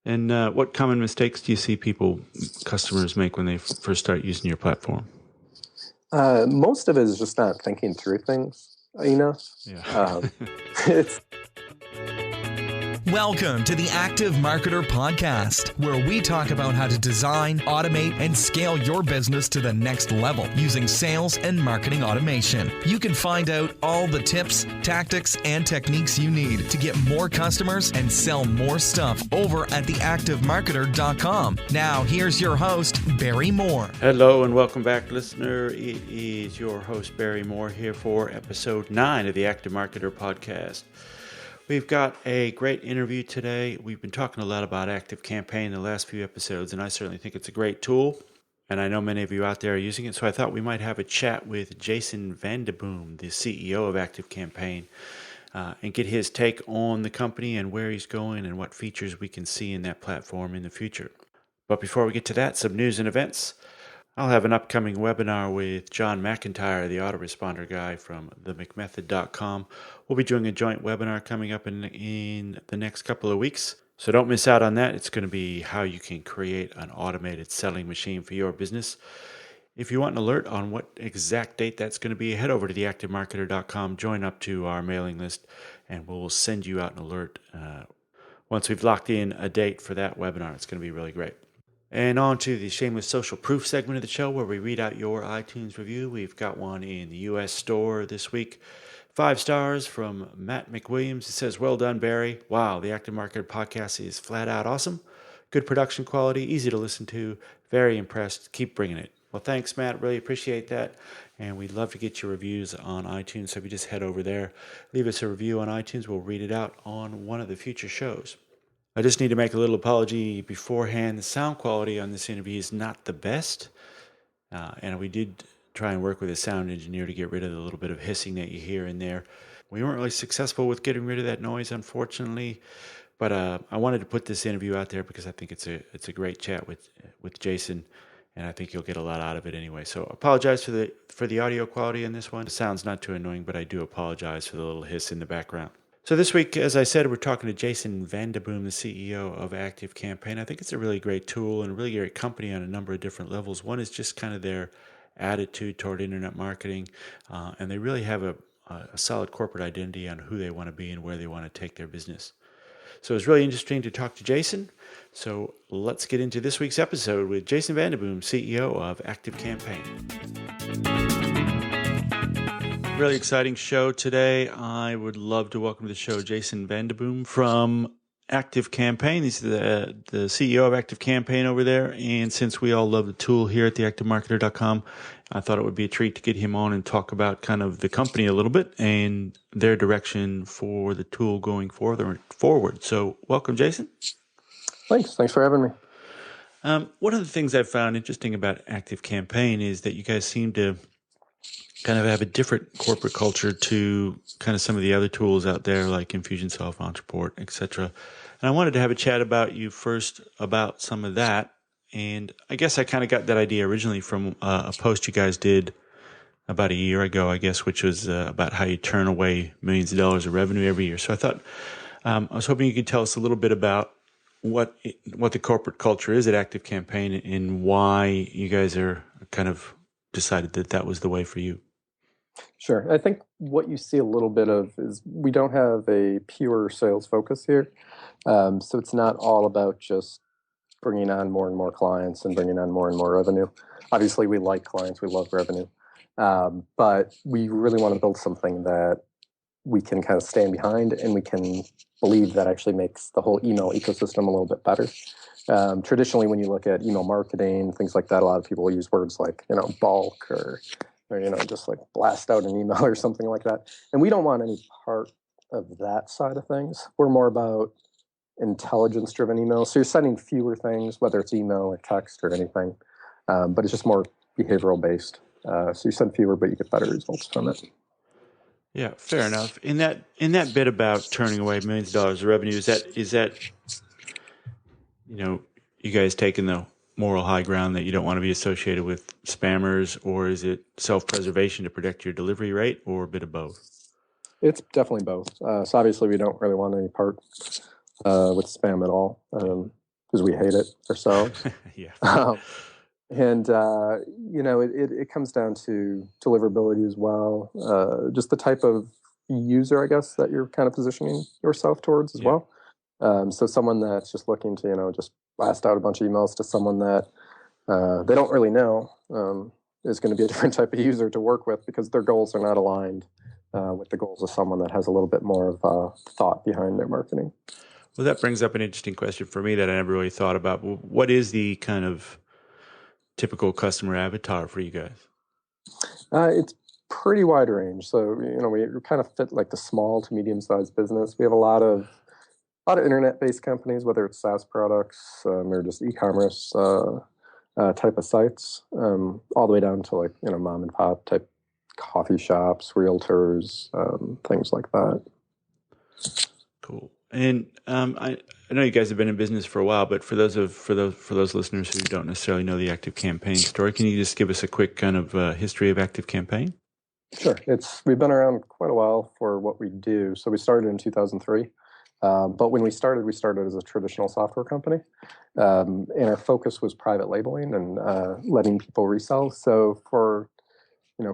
And what common mistakes do you see customers make when they first start using your platform? Most of it is just not thinking through things enough. Yeah. It's Welcome to the Active Marketer Podcast, where we talk about how to design, automate, and scale your business to the next level using sales and marketing automation. You can find out all the tips, tactics, and techniques you need to get more customers and sell more stuff over at theactivemarketer.com. Now, here's your host, Barry Moore. Hello and welcome back, listener. It is your host, Barry Moore, here for episode 9 of the Active Marketer Podcast. We've got a great interview today. We've been talking a lot about ActiveCampaign in the last few episodes, and I certainly think it's a great tool. And I know many of you out there are using it, so I thought we might have a chat with Jason VandeBoom, the CEO of ActiveCampaign, and get his take on the company and where he's going and what features we can see in that platform in the future. But before we get to that, some news and events. I'll have an upcoming webinar with John McIntyre, the autoresponder guy from themcmethod.com. We'll be doing a joint webinar coming up in the next couple of weeks. So don't miss out on that. It's going to be how you can create an automated selling machine for your business. If you want an alert on what exact date that's going to be, head over to theactivemarketer.com, join up to our mailing list, and we'll send you out an alert once we've locked in a date for that webinar. It's going to be really great. And on to the Shameless Social Proof segment of the show, where we read out your iTunes review. We've got one in the U.S. store this week. 5 stars from Matt McWilliams. It says, "Well done, Barry. Wow, the Active Marketer podcast is flat out awesome. Good production quality, easy to listen to. Very impressed. Keep bringing it." Well, thanks, Matt. Really appreciate that. And we'd love to get your reviews on iTunes. So if you just head over there, leave us a review on iTunes. We'll read it out on one of the future shows. I just need to make a little apology beforehand. The sound quality on this interview is not the best. And we did try and work with a sound engineer to get rid of the little bit of hissing that you hear in there. We weren't really successful with getting rid of that noise, unfortunately. But I wanted to put this interview out there because I think it's a great chat with Jason, and I think you'll get a lot out of it anyway. So apologize for the audio quality in this one. It sounds not too annoying, but I do apologize for the little hiss in the background. So this week, as I said, we're talking to Jason VandeBoom, the CEO of ActiveCampaign. I think it's a really great tool and a really great company on a number of different levels. One is just kind of their attitude toward internet marketing, and they really have a solid corporate identity on who they want to be and where they want to take their business. So it's really interesting to talk to Jason. So let's get into this week's episode with Jason VandeBoom, CEO of ActiveCampaign. Really exciting show today. I would love to welcome to the show Jason VandeBoom from ActiveCampaign. He's the CEO of ActiveCampaign over there. And since we all love the tool here at theactivemarketer.com, I thought it would be a treat to get him on and talk about kind of the company a little bit and their direction for the tool going forward. So welcome, Jason. Thanks for having me. One of the things I've found interesting about ActiveCampaign is that you guys seem to kind of have a different corporate culture to kind of some of the other tools out there like Infusionsoft, Entreport, etc. And I wanted to have a chat about you first about some of that. And I guess I kind of got that idea originally from a post you guys did about a year ago, I guess, which was about how you turn away millions of dollars of revenue every year. So I thought, I was hoping you could tell us a little bit about what the corporate culture is at ActiveCampaign and why you guys are kind of decided that was the way for you. Sure. I think what you see a little bit of is we don't have a pure sales focus here. So it's not all about just bringing on more and more clients and bringing on more and more revenue. Obviously, we like clients. We love revenue. But we really want to build something that we can kind of stand behind and we can believe that actually makes the whole email ecosystem a little bit better. Traditionally, when you look at email marketing, things like that, a lot of people use words like, bulk or just like blast out an email or something like that. And we don't want any part of that side of things. We're more about intelligence-driven emails. So you're sending fewer things, whether it's email or text or anything, but it's just more behavioral-based. So you send fewer, but you get better results from it. Yeah, fair enough. In that bit about turning away millions of dollars of revenue, is that you guys taking the moral high ground that you don't want to be associated with spammers, or is it self-preservation to protect your delivery rate, or a bit of both? It's definitely both. So obviously we don't really want any part with spam at all. because we hate it ourselves. Yeah. And it comes down to deliverability as well. Just the type of user, I guess, that you're kind of positioning yourself towards as well. So someone that's just looking to, just blast out a bunch of emails to someone that they don't really know is going to be a different type of user to work with because their goals are not aligned with the goals of someone that has a little bit more of thought behind their marketing. Well, that brings up an interesting question for me that I never really thought about. What is the kind of typical customer avatar for you guys? It's pretty wide range. So, we kind of fit like the small to medium-sized business. We have a lot of internet-based companies, whether it's SaaS products or just e-commerce type of sites, all the way down to like, mom and pop type coffee shops, realtors, things like that. Cool. And I know you guys have been in business for a while, but for those listeners who don't necessarily know the ActiveCampaign story, can you just give us a quick kind of history of ActiveCampaign? Sure. We've been around quite a while for what we do. So we started in 2003. But when we started as a traditional software company, and our focus was private labeling and letting people resell. So for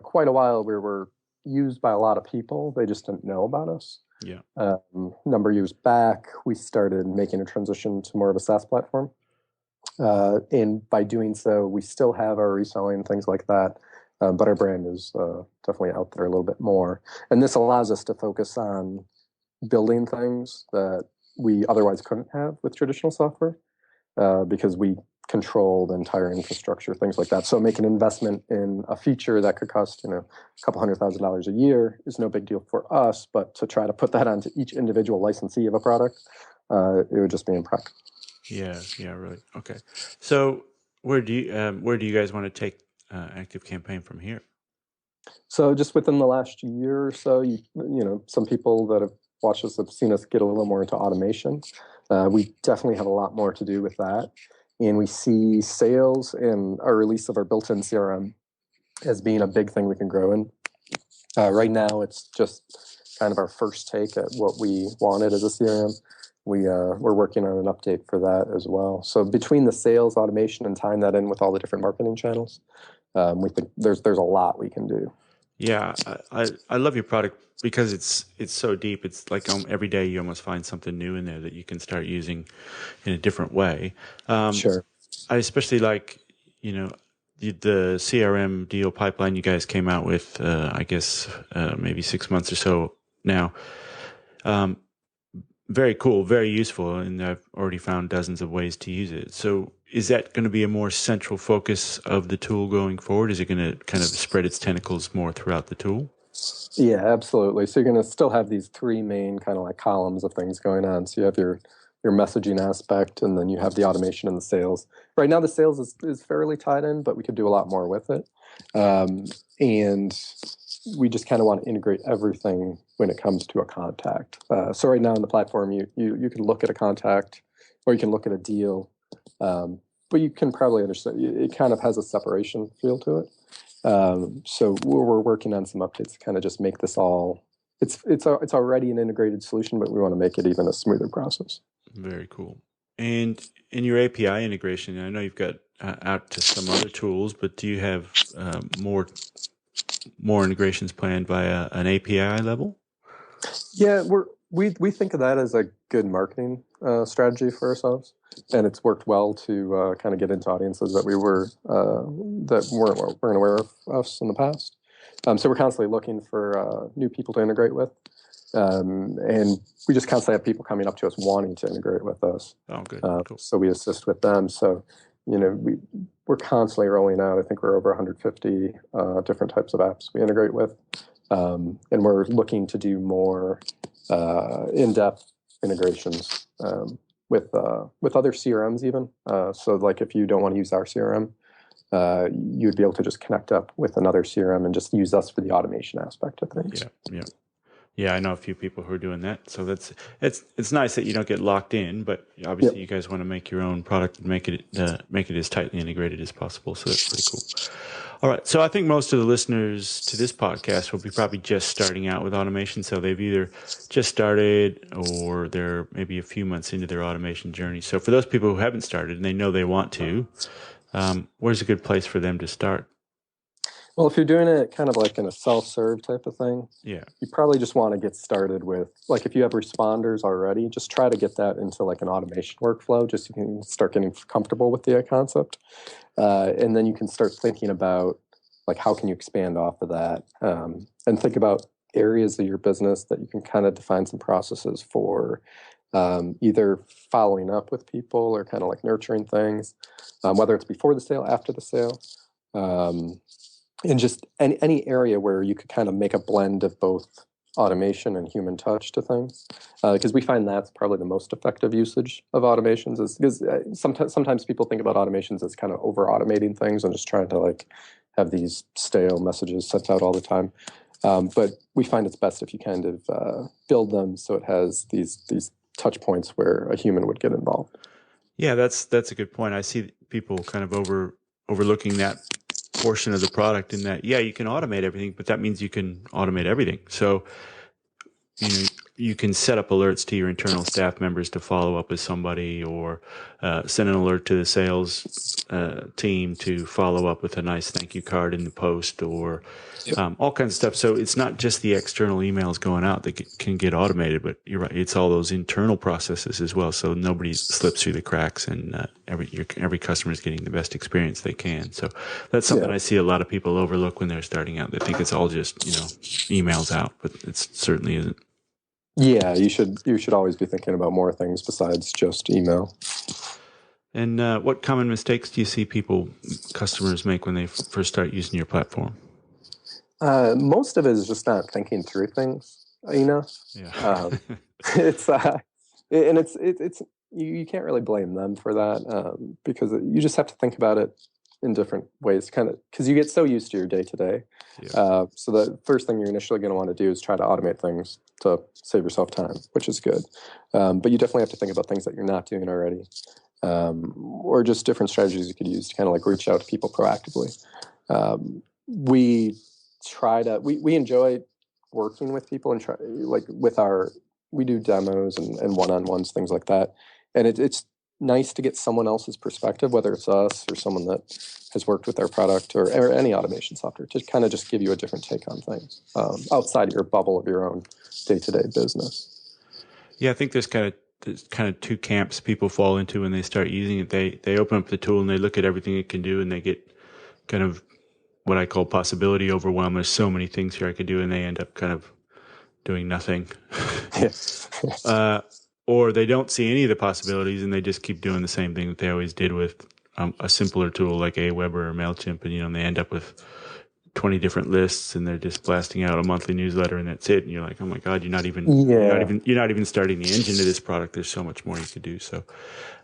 quite a while, we were used by a lot of people. They just didn't know about us. Yeah. Number of years back, we started making a transition to more of a SaaS platform. And by doing so, we still have our reselling, things like that. But our brand is definitely out there a little bit more. And this allows us to focus on building things that we otherwise couldn't have with traditional software because we control the entire infrastructure, things like that. So make an investment in a feature that could cost, a couple $100,000 a year is no big deal for us, but to try to put that onto each individual licensee of a product, it would just be impractical. Yeah, really. Okay. So where do you guys want to take ActiveCampaign from here? So just within the last year or so, some people that have watched us have seen us get a little more into automation. We definitely have a lot more to do with that. And we see sales and our release of our built-in CRM as being a big thing we can grow in. Right now, it's just kind of our first take at what we wanted as a CRM. We're working on an update for that as well. So between the sales automation and tying that in with all the different marketing channels, we think there's a lot we can do. Yeah, I love your product because it's so deep. It's like every day you almost find something new in there that you can start using in a different way. Sure. I especially like, the CRM Deal Pipeline you guys came out with, I guess, maybe 6 months or so now. Very cool, very useful, and I've already found dozens of ways to use it. So is that going to be a more central focus of the tool going forward? Is it going to kind of spread its tentacles more throughout the tool? Yeah, absolutely. So you're going to still have these three main kind of like columns of things going on. So you have your messaging aspect, and then you have the automation and the sales. Right now, the sales is fairly tied in, but we could do a lot more with it. And we just kind of want to integrate everything when it comes to a contact. So right now on the platform, you can look at a contact or you can look at a deal, but you can probably understand it kind of has a separation feel to it. So we're working on some updates to kind of just make this all. It's already an integrated solution, but we want to make it even a smoother process. Very cool. And in your API integration, I know you've got out to some other tools, but do you have more integrations planned via an API level? Yeah, we think of that as a good marketing strategy for ourselves, and it's worked well to kind of get into audiences that weren't aware of us in the past. So we're constantly looking for new people to integrate with, and we just constantly have people coming up to us wanting to integrate with us. Oh, good. Cool. So we assist with them. So we're constantly rolling out. I think we're over 150 different types of apps we integrate with. And we're looking to do more in-depth integrations with other CRMs even. So like if you don't want to use our CRM, you'd be able to just connect up with another CRM and just use us for the automation aspect of things. Yeah. Yeah, I know a few people who are doing that. So it's nice that you don't get locked in, but Yep. obviously you guys want to make your own product and make it as tightly integrated as possible. So that's pretty cool. All right. So I think most of the listeners to this podcast will be probably just starting out with automation. So they've either just started or they're maybe a few months into their automation journey. So for those people who haven't started and they know they want to, where's a good place for them to start? Well, if you're doing it kind of like in a self-serve type of thing, Yeah. you probably just want to get started with, like, if you have responders already, just try to get that into like an automation workflow, just so you can start getting comfortable with the concept. And then you can start thinking about, like, how can you expand off of that, and think about areas of your business that you can kind of define some processes for, either following up with people or kind of like nurturing things, whether it's before the sale, after the sale. And just any area where you could kind of make a blend of both automation and human touch to things, because we find that's probably the most effective usage of automations. Is because sometimes people think about automations as kind of over automating things and just trying to like have these stale messages sent out all the time. But we find it's best if you kind of build them so it has these touch points where a human would get involved. Yeah, that's a good point. I see people kind of overlooking that portion of the product in that, yeah, you can automate everything, but that means you can automate everything. So, you can set up alerts to your internal staff members to follow up with somebody, or send an alert to the sales team to follow up with a nice thank you card in the post, or all kinds of stuff. So it's not just the external emails going out that can get automated, but you're right, it's all those internal processes as well. So nobody slips through the cracks, and every customer is getting the best experience they can. So that's something I see a lot of people overlook when they're starting out. They think it's all just emails out, but it certainly isn't. Yeah, you should always be thinking about more things besides just email. And what common mistakes do you see customers make when they first start using your platform? Most of it is just not thinking through things enough. Yeah. It's you can't really blame them for that, because you just have to think about it in different ways, kind of, because you get so used to your day to day. So the first thing you're initially going to want to do is try to automate things to save yourself time, which is good. But you definitely have to think about things that you're not doing already, or just different strategies you could use to kind of like reach out to people proactively. We enjoy working with people and we do demos and one-on-ones, things like that. And it's nice to get someone else's perspective, whether it's us or someone that has worked with our product or any automation software, to kind of just give you a different take on things, outside of your bubble of your own day-to-day business. Yeah, I think there's kind of two camps people fall into when they start using it. They open up the tool and they look at everything it can do, and they get kind of what I call possibility overwhelm. There's so many things here I could do, and they end up kind of doing nothing. Or they don't see any of the possibilities, and they just keep doing the same thing that they always did with a simpler tool like Aweber or MailChimp, and they end up with 20 different lists, and they're just blasting out a monthly newsletter, and that's it. And you're like, oh my God, you're not even starting the engine of this product. There's so much more you could do. So,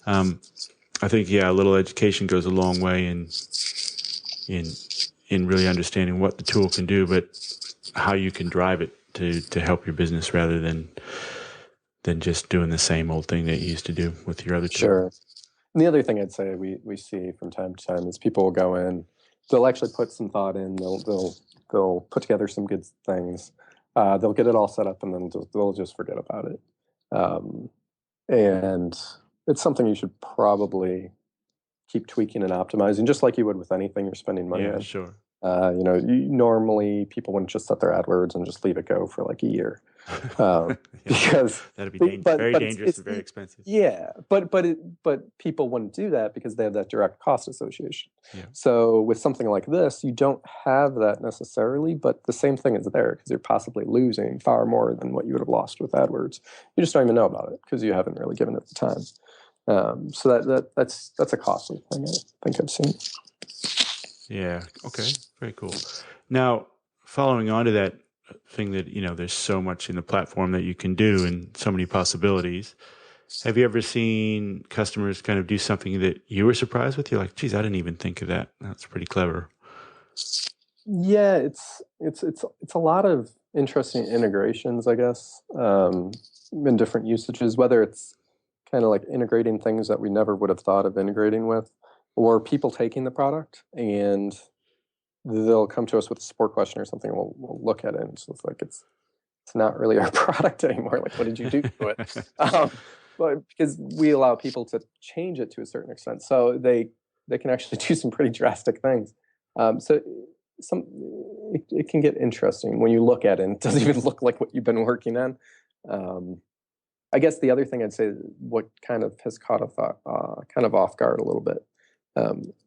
I think a little education goes a long way in really understanding what the tool can do, but how you can drive it to help your business rather than just doing the same old thing that you used to do with your other tool. Sure. And the other thing I'd say we see from time to time is people will go in, they'll actually put some thought in, they'll put together some good things, they'll get it all set up, and then they'll just forget about it. And it's something you should probably keep tweaking and optimizing, just like you would with anything you're spending money on. Yeah, sure. Normally people wouldn't just set their AdWords and just leave it go for like a year. Because that'd be very dangerous and very expensive. Yeah, but people wouldn't do that because they have that direct cost association. Yeah. So with something like this, you don't have that necessarily, but the same thing is there because you're possibly losing far more than what you would have lost with AdWords. You just don't even know about it because you haven't really given it the time. So that's a costly thing I think I've seen. Yeah. Okay. Very cool. Now, following on to that thing that, there's so much in the platform that you can do and so many possibilities. Have you ever seen customers kind of do something that you were surprised with? You're like, geez, I didn't even think of that. That's pretty clever. Yeah, it's a lot of interesting integrations, I guess, in different usages, whether it's kind of like integrating things that we never would have thought of integrating with, or people taking the product and they'll come to us with a support question or something. We'll look at it, and so it's not really our product anymore. Like, what did you do to it? But because we allow people to change it to a certain extent, so they can actually do some pretty drastic things. So it can get interesting when you look at it and it doesn't even look like what you've been working on. I guess the other thing I'd say, what kind of has caught us kind of off guard a little bit,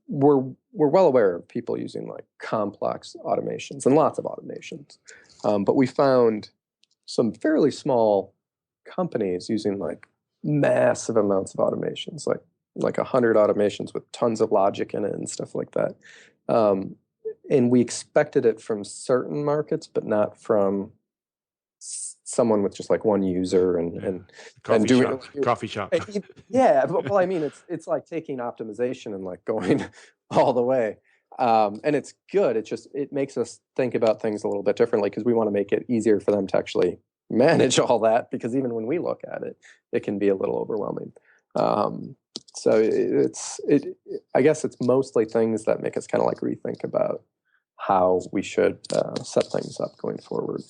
we're well aware of people using like complex automations and lots of automations, but we found some fairly small companies using like massive amounts of automations, like 100 automations with tons of logic in it and stuff like that. And we expected it from certain markets, but not from someone with just like one user and coffee shop. Yeah, well, I mean, it's like taking optimization and like going all the way, and it's good. It makes us think about things a little bit differently because we want to make it easier for them to actually manage all that. Because even when we look at it, it can be a little overwhelming. So I guess it's mostly things that make us kind of like rethink about how we should set things up going forward.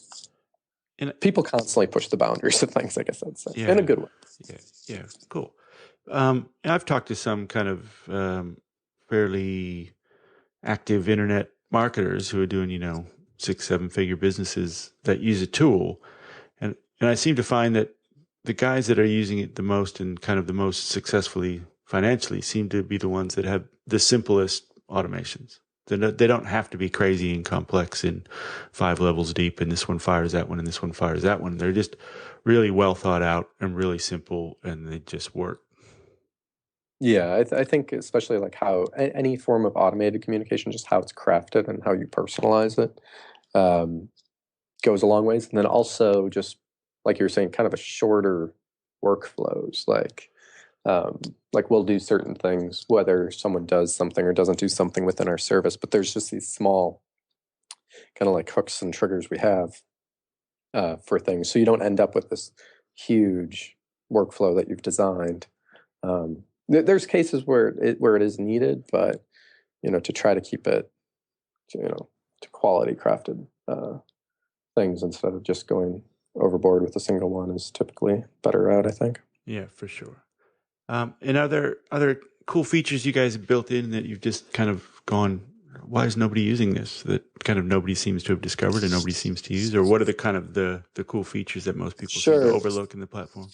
And people constantly push the boundaries of things, I guess I'd say, in a good way. Yeah, cool. And I've talked to some kind of fairly active internet marketers who are doing, 6-7 figure businesses that use a tool. And I seem to find that the guys that are using it the most and kind of the most successfully financially seem to be the ones that have the simplest automations. They don't have to be crazy and complex and 5 levels deep, and this one fires that one, and this one fires that one. They're just really well thought out and really simple, and they just work. Yeah, I think especially like how any form of automated communication, just how it's crafted and how you personalize it, goes a long ways. And then also just like you were saying, kind of a shorter workflows, like we'll do certain things, whether someone does something or doesn't do something within our service, but there's just these small kind of like hooks and triggers we have for things. So you don't end up with this huge workflow that you've designed. There's cases where it is needed, but, to try to keep it, to quality crafted things instead of just going overboard with a single one is typically better route, I think. Yeah, for sure. And are there other cool features you guys have built in that you've just kind of gone, why is nobody using this? That kind of nobody seems to have discovered and nobody seems to use? Or what are the kind of the cool features that most people seem to overlook in the platform?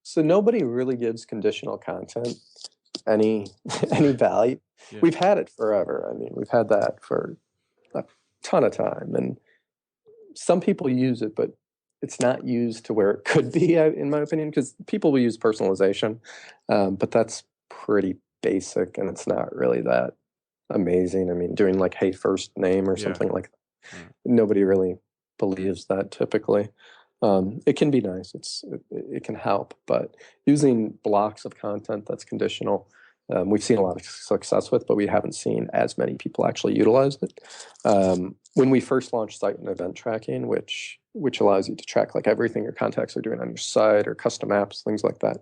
So nobody really gives conditional content any value. Yeah. We've had it forever. I mean, we've had that for a ton of time. And some people use it, but it's not used to where it could be, in my opinion, because people will use personalization, but that's pretty basic and it's not really that amazing. I mean, doing like, hey, first name or something like that. Nobody really believes that typically. It can be nice. It can help, but using blocks of content that's conditional, we've seen a lot of success with, but we haven't seen as many people actually utilize it. When we first launched site and event tracking, which allows you to track like everything your contacts are doing on your site or custom apps, things like that,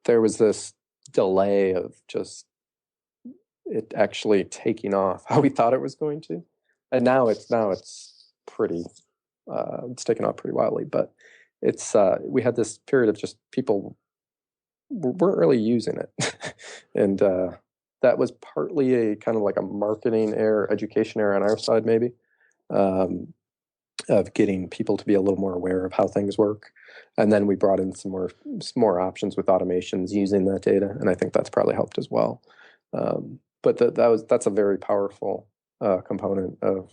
there was this delay of just it actually taking off how we thought it was going to, and now it's pretty. It's taken off pretty wildly, but we had this period of just people weren't really using it, and that was partly a kind of like a marketing error, education error on our side, maybe, of getting people to be a little more aware of how things work, and then we brought in some more options with automations using that data, and I think that's probably helped as well. But that's a very powerful component of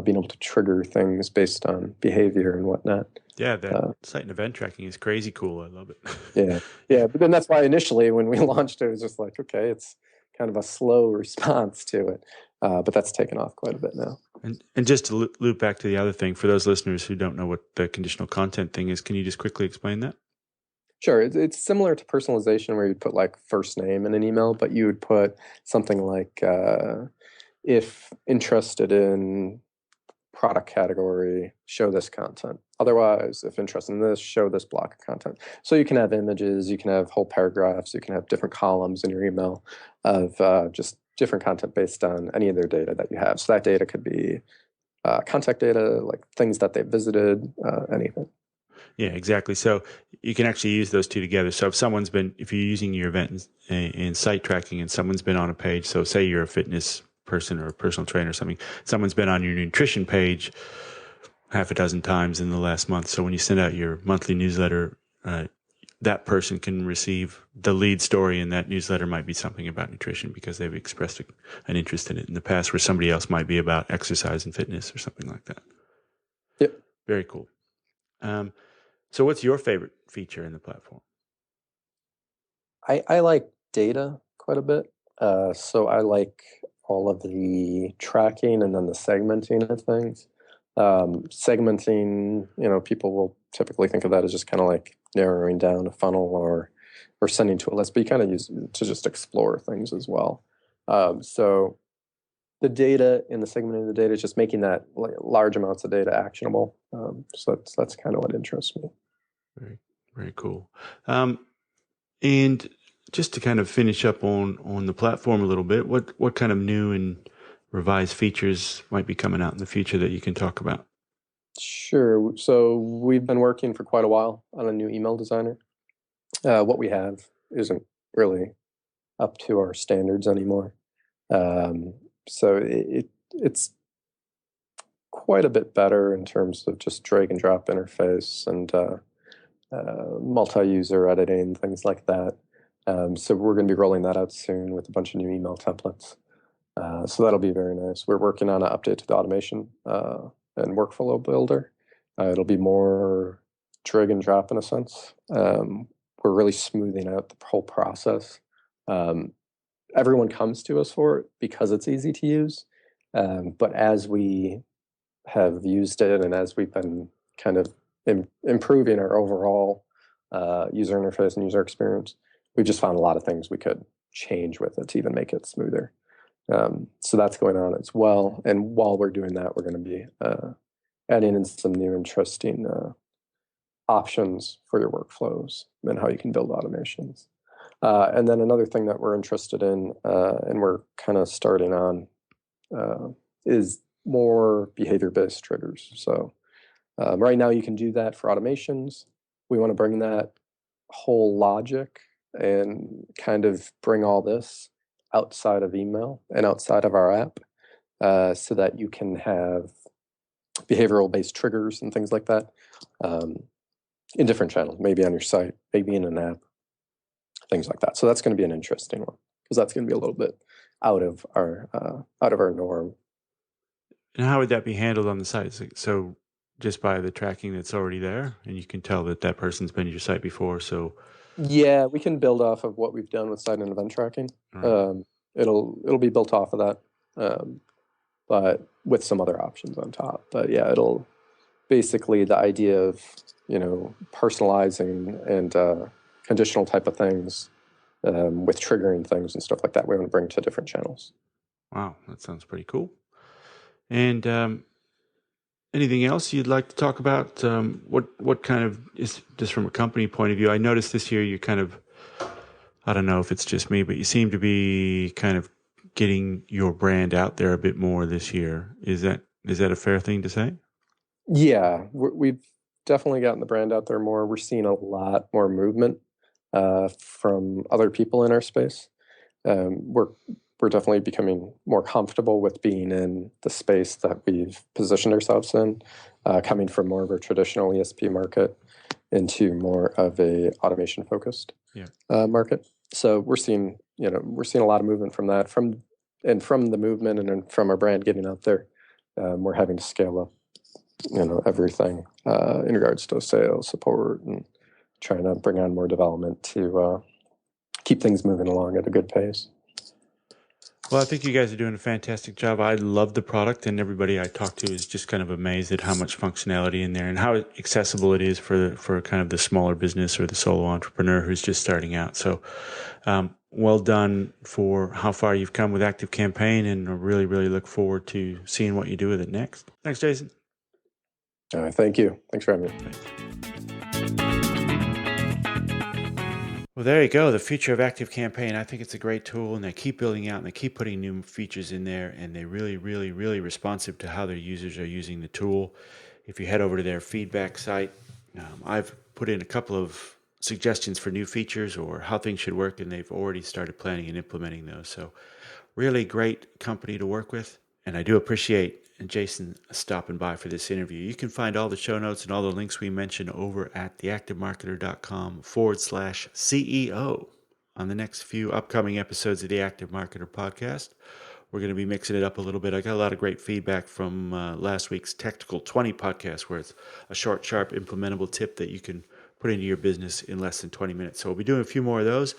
being able to trigger things based on behavior and whatnot. Yeah, that site and event tracking is crazy cool. I love it. Yeah. But then that's why initially when we launched it was just like, okay, it's kind of a slow response to it. But that's taken off quite a bit now. And just to loop back to the other thing, for those listeners who don't know what the conditional content thing is, can you just quickly explain that? Sure. It's similar to personalization where you'd put like first name in an email, but you would put something like, if interested in product category, show this content. Otherwise, if interested in this, show this block of content. So you can have images, you can have whole paragraphs, you can have different columns in your email of just different content based on any of their data that you have. So that data could be contact data, like things that they visited, anything. Yeah, exactly. So you can actually use those two together. So if you're using your event in site tracking and someone's been on a page, so say you're a fitness person or a personal trainer or something, someone's been on your nutrition page half a dozen times in the last month. So when you send out your monthly newsletter, that person can receive the lead story in that newsletter might be something about nutrition because they've expressed an interest in it in the past, where somebody else might be about exercise and fitness or something like that. Yep. Very cool. So what's your favorite feature in the platform? I like data quite a bit. So I like all of the tracking and then the segmenting of things. Segmenting, people will typically think of that as just kind of like narrowing down a funnel or sending to a list, but you kind of use it to just explore things as well. So the data and the segmenting of the data is just making that large amounts of data actionable. So that's kind of what interests me. Very, very cool. And just to kind of finish up on the platform a little bit, what kind of new and revised features might be coming out in the future that you can talk about? Sure. So we've been working for quite a while on a new email designer. What we have isn't really up to our standards anymore. So it's quite a bit better in terms of just drag and drop interface and multi-user editing, things like that. So we're going to be rolling that out soon with a bunch of new email templates. So that'll be very nice. We're working on an update to the automation and workflow builder. It'll be more drag and drop in a sense. We're really smoothing out the whole process. Everyone comes to us for it because it's easy to use. But as we have used it and as we've been kind of improving our overall user interface and user experience, we've just found a lot of things we could change with it to even make it smoother. So that's going on as well. And while we're doing that, we're going to be adding in some new interesting options for your workflows and how you can build automations. And then another thing that we're interested in, and we're kind of starting on, is more behavior-based triggers. So right now you can do that for automations. We want to bring that whole logic and kind of bring all this outside of email and outside of our app, so that you can have behavioral-based triggers and things like that in different channels, maybe on your site, maybe in an app, things like that. So that's going to be an interesting one because that's going to be a little bit out of our norm. And how would that be handled on the site? So just by the tracking that's already there, and you can tell that person's been to your site before. So yeah, we can build off of what we've done with site and event tracking. Right. It'll be built off of that, but with some other options on top. But yeah, it'll basically the idea of personalizing and conditional type of things with triggering things and stuff like that. We want to bring to different channels. Wow, that sounds pretty cool. And anything else you'd like to talk about? What kind of, is just from a company point of view, I noticed this year you kind of, I don't know if it's just me, but you seem to be kind of getting your brand out there a bit more this year. Is that a fair thing to say? Yeah, we've definitely gotten the brand out there more. We're seeing a lot more movement from other people in our space. We're definitely becoming more comfortable with being in the space that we've positioned ourselves in, coming from more of a traditional ESP market into more of a automation focused market. So we're seeing a lot of movement from that, from the movement and from our brand getting out there. We're having to scale up, everything in regards to sales support and trying to bring on more development to keep things moving along at a good pace. Well, I think you guys are doing a fantastic job. I love the product, and everybody I talk to is just kind of amazed at how much functionality in there and how accessible it is for kind of the smaller business or the solo entrepreneur who's just starting out. So well done for how far you've come with ActiveCampaign, and I really, really look forward to seeing what you do with it next. Thanks, Jason. Thank you. Thanks for having me. Thanks. Well, there you go. The future of ActiveCampaign. I think it's a great tool, and they keep building out and they keep putting new features in there, and they're really, really, really responsive to how their users are using the tool. If you head over to their feedback site, I've put in a couple of suggestions for new features or how things should work, and they've already started planning and implementing those. So really great company to work with, and I do appreciate Jason stopping by for this interview. You can find all the show notes and all the links we mentioned over at theactivemarketer.com/CEO. On the next few upcoming episodes of the Active Marketer podcast, we're going to be mixing it up a little bit. I got a lot of great feedback from last week's Technical 20 podcast, where it's a short, sharp, implementable tip that you can put into your business in less than 20 minutes. So we'll be doing a few more of those.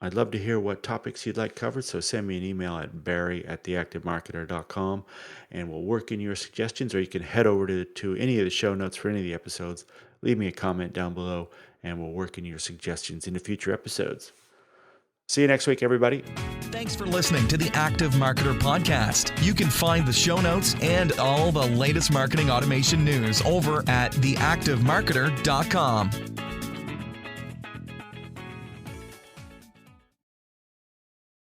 I'd love to hear what topics you'd like covered, so send me an email at barry@theactivemarketer.com, and we'll work in your suggestions, or you can head over to any of the show notes for any of the episodes, leave me a comment down below, and we'll work in your suggestions into future episodes. See you next week, everybody. Thanks for listening to the Active Marketer Podcast. You can find the show notes and all the latest marketing automation news over at theactivemarketer.com.